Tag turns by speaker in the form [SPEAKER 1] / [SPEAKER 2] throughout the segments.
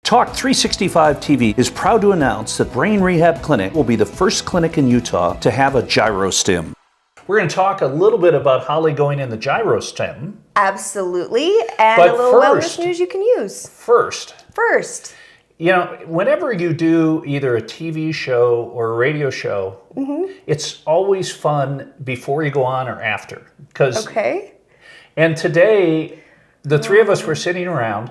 [SPEAKER 1] Talk 365 TV is proud to announce that Brain Rehab Clinic will be the first clinic in Utah to have a GyroStim. We're going to talk a little bit about Holly going in the GyroStim.
[SPEAKER 2] Absolutely, and
[SPEAKER 1] But
[SPEAKER 2] a little wellness news you can use.
[SPEAKER 1] First,
[SPEAKER 2] You
[SPEAKER 1] know, whenever you do either a TV show or a radio show, it's always fun before you go on or after.
[SPEAKER 2] Okay.
[SPEAKER 1] And today, the three of us were sitting around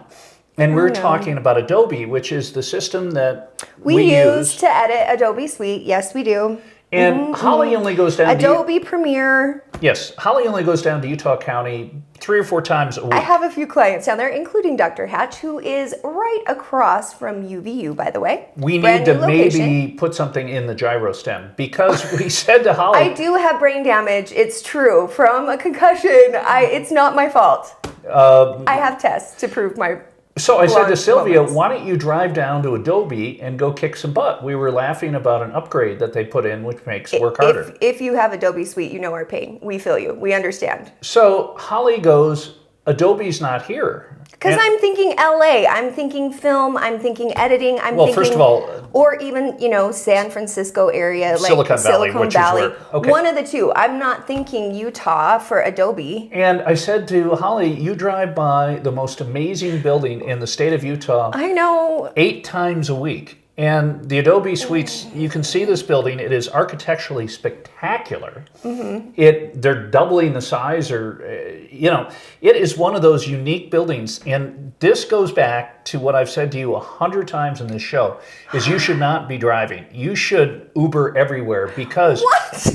[SPEAKER 1] and we're talking about Adobe, which is the system that we use
[SPEAKER 2] to edit Adobe Suite. Yes, we do.
[SPEAKER 1] And Holly only goes down
[SPEAKER 2] Adobe Premiere.
[SPEAKER 1] Yes, Holly only goes down to Utah County 3 or 4 times a week.
[SPEAKER 2] I have a few clients down there, including Dr. Hatch, who is right across from UVU, by the way.
[SPEAKER 1] We need to maybe put something in the GyroStim because we said to Holly...
[SPEAKER 2] I do have brain damage. It's true. From a concussion. It's not my fault. I have tests to prove my...
[SPEAKER 1] So I said to Sylvia, why don't you drive down to Adobe and go kick some butt? We were laughing about an upgrade that they put in, which makes work harder.
[SPEAKER 2] If you have Adobe Suite, you know our pain. We feel you. We understand.
[SPEAKER 1] So Holly goes, Adobe's not here.
[SPEAKER 2] Because I'm thinking LA, I'm thinking film, I'm thinking editing,
[SPEAKER 1] first of all...
[SPEAKER 2] Or even, San Francisco area, like
[SPEAKER 1] Silicon Valley.
[SPEAKER 2] Okay. One of the two. I'm not thinking Utah for Adobe.
[SPEAKER 1] And I said to Holly, you drive by the most amazing building in the state of Utah.
[SPEAKER 2] I know.
[SPEAKER 1] 8 times a week. And the Adobe Suites, you can see this building. It is architecturally spectacular. They're doubling the size, it is one of those unique buildings. And this goes back to what I've said to you 100 times in this show, is you should not be driving. You should Uber everywhere because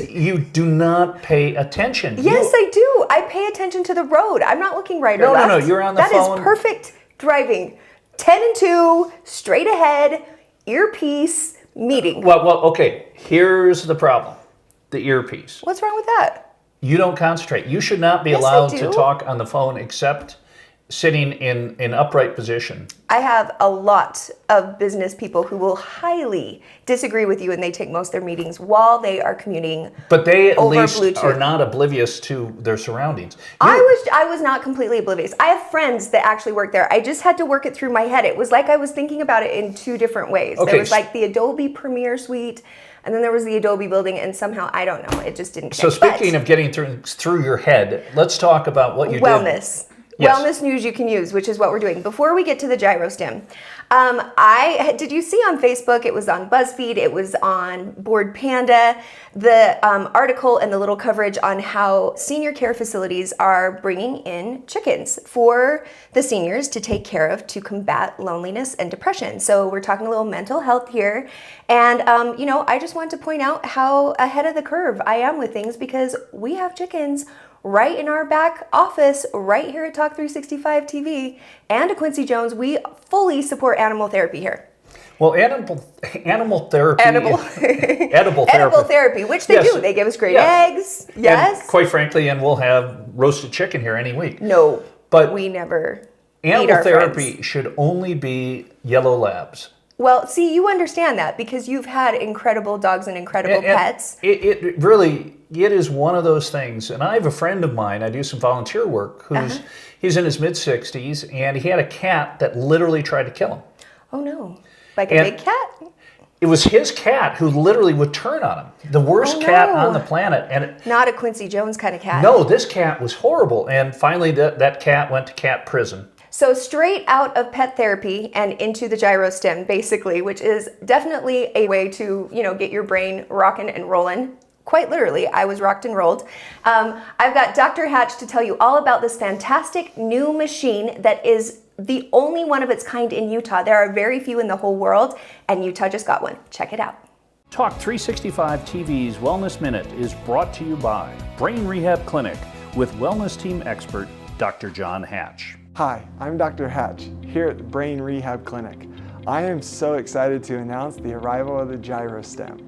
[SPEAKER 1] you do not pay attention.
[SPEAKER 2] Yes, I do. I pay attention to the road. I'm not looking right or left.
[SPEAKER 1] No, you're on the phone.
[SPEAKER 2] That is perfect driving. 10 and 2, straight ahead. Earpiece, meeting.
[SPEAKER 1] Well, okay. Here's the problem. The earpiece.
[SPEAKER 2] What's wrong with that?
[SPEAKER 1] You don't concentrate. You should not be allowed to talk on the phone except sitting in an upright position.
[SPEAKER 2] I have a lot of business people who will highly disagree with you and they take most of their meetings while they are commuting.
[SPEAKER 1] But they at least
[SPEAKER 2] Bluetooth.
[SPEAKER 1] Are not oblivious to their surroundings.
[SPEAKER 2] I was not completely oblivious. I have friends that actually work there. I just had to work it through my head. It was like I was thinking about it in 2 different ways.
[SPEAKER 1] Okay.
[SPEAKER 2] There was like the Adobe Premiere Suite, and then there was the Adobe building, and somehow, I don't know, it just didn't connect.
[SPEAKER 1] So speaking of getting through your head, let's talk about what you did.
[SPEAKER 2] Wellness. Yes. Wellness news you can use, which is what we're doing. Before we get to the GyroStim, did you see on Facebook, it was on BuzzFeed, it was on Board Panda, the article and the little coverage on how senior care facilities are bringing in chickens for the seniors to take care of to combat loneliness and depression. So we're talking a little mental health here. And, I just want to point out how ahead of the curve I am with things because we have chickens right in our back office, right here at Talk 365 TV, and at Quincy Jones. We fully support animal therapy here.
[SPEAKER 1] Well, animal therapy.
[SPEAKER 2] Edible therapy, which they do. They give us great eggs. Yes.
[SPEAKER 1] And quite frankly, and we'll have roasted chicken here any week.
[SPEAKER 2] No,
[SPEAKER 1] but
[SPEAKER 2] we never
[SPEAKER 1] animal therapy should only be yellow labs.
[SPEAKER 2] Well, see, you understand that because you've had incredible dogs and incredible pets.
[SPEAKER 1] It really is one of those things. And I have a friend of mine, I do some volunteer work, he's in his mid-60s, and he had a cat that literally tried to kill him.
[SPEAKER 2] Oh, no. Like a big cat?
[SPEAKER 1] It was his cat who literally would turn on him. The worst cat on the planet. And
[SPEAKER 2] not a Quincy Jones kind of cat.
[SPEAKER 1] No, this cat was horrible. And finally, that cat went to cat prison.
[SPEAKER 2] So straight out of pet therapy and into the GyroStim, basically, which is definitely a way to, get your brain rocking and rolling. Quite literally, I was rocked and rolled. I've got Dr. Hatch to tell you all about this fantastic new machine that is the only one of its kind in Utah. There are very few in the whole world, and Utah just got one. Check it out.
[SPEAKER 1] Talk 365 TV's Wellness Minute is brought to you by Brain Rehab Clinic with wellness team expert Dr. John Hatch.
[SPEAKER 3] Hi, I'm Dr. Hatch here at the Brain Rehab Clinic. I am so excited to announce the arrival of the GyroStim.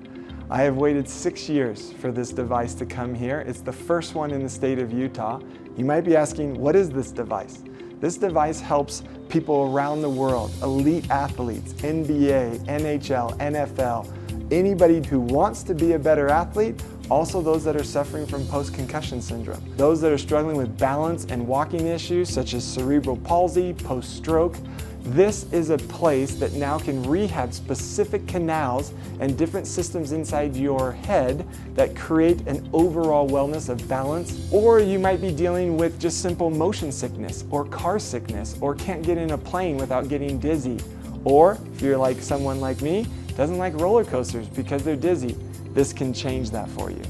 [SPEAKER 3] I have waited 6 years for this device to come here. It's the first one in the state of Utah. You might be asking, what is this device? This device helps people around the world, elite athletes, NBA, NHL, NFL, anybody who wants to be a better athlete, also those that are suffering from post-concussion syndrome, those that are struggling with balance and walking issues such as cerebral palsy, post-stroke. This is a place that now can rehab specific canals and different systems inside your head that create an overall wellness of balance. Or you might be dealing with just simple motion sickness or car sickness, or can't get in a plane without getting dizzy. Or if you're like someone like me, doesn't like roller coasters because they're dizzy, this can change that for you.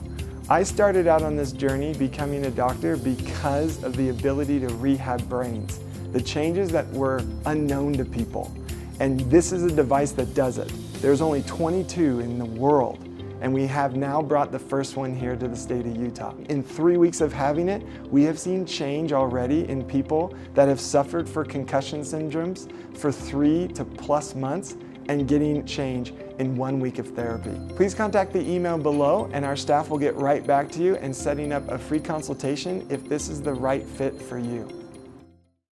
[SPEAKER 3] I started out on this journey becoming a doctor because of the ability to rehab brains, the changes that were unknown to people. And this is a device that does it. There's only 22 in the world, and we have now brought the first one here to the state of Utah. In 3 weeks of having it, we have seen change already in people that have suffered for concussion syndromes for 3 to plus months and getting change in 1 week of therapy. Please contact the email below and our staff will get right back to you and setting up a free consultation if this is the right fit for you.